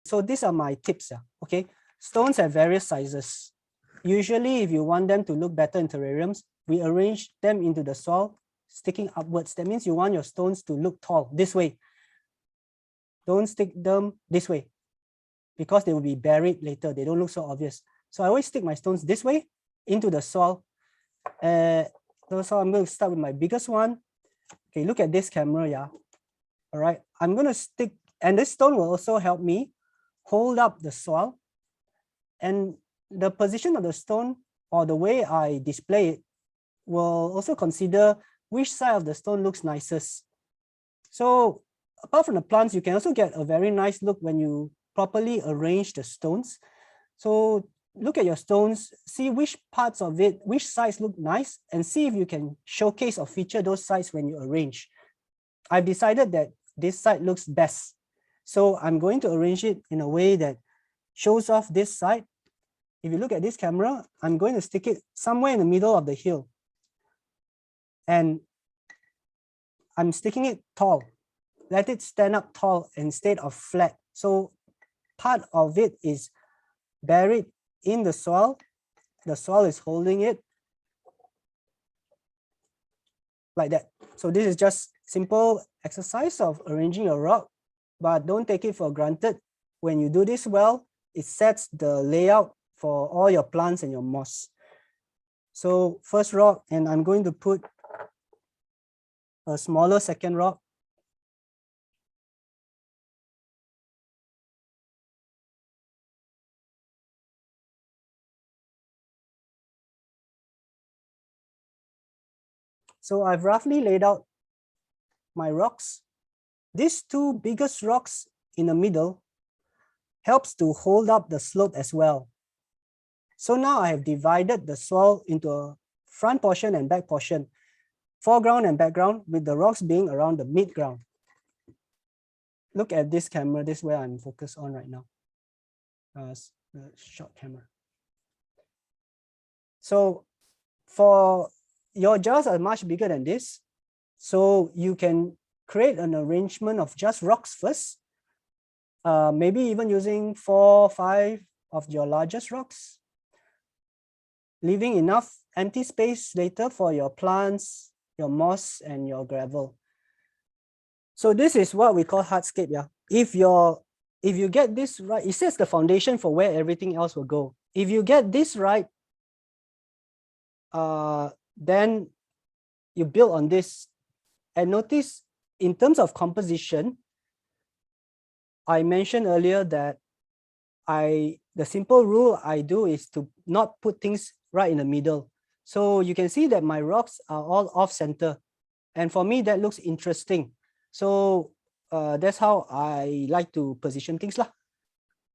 So these are my tips. Okay, stones have various sizes. Usually, if you want them to look better in terrariums, we arrange them into the soil, sticking upwards. That means you want your stones to look tall this way. Don't stick them this way because they will be buried later. They don't look so obvious. So I always stick my stones this way into the soil. So I'm going to start with my biggest one. Okay, look at this camera, yeah. All right, I'm going to stick, and this stone will also help me hold up the soil. And the position of the stone or the way I display it will also consider which side of the stone looks nicest. So apart from the plants, you can also get a very nice look when you properly arrange the stones. So look at your stones, see which parts of it, which sides look nice, and see if you can showcase or feature those sides when you arrange. I've decided that this side looks best. So I'm going to arrange it in a way that shows off this side. If you look at this camera, I'm going to stick it somewhere in the middle of the hill. And I'm sticking it tall. Let it stand up tall instead of flat. So part of it is buried in the soil. The soil is holding it like that. So this is just simple exercise of arranging a rock, but don't take it for granted. When you do this well, it sets the layout for all your plants and your moss. So first rock, and I'm going to put a smaller second rock. So I've roughly laid out my rocks. These two biggest rocks in the middle helps to hold up the slope as well. So now I have divided the soil into a front portion and back portion, foreground and background, with the rocks being around the mid-ground. Look at this camera, this is where I'm focused on right now. The short camera. So for your jars are much bigger than this. So you can create an arrangement of just rocks first. Maybe even using 4 or 5 of your largest rocks, leaving enough empty space later for your plants, your moss, and your gravel. So this is what we call hardscape. Yeah. If you get this right, it sets the foundation for where everything else will go. If you get this right, then you build on this. And notice in terms of composition, I mentioned earlier that the simple rule I do is to not put things right in the middle. So you can see that my rocks are all off center. And for me, that looks interesting. So that's how I like to position things lah.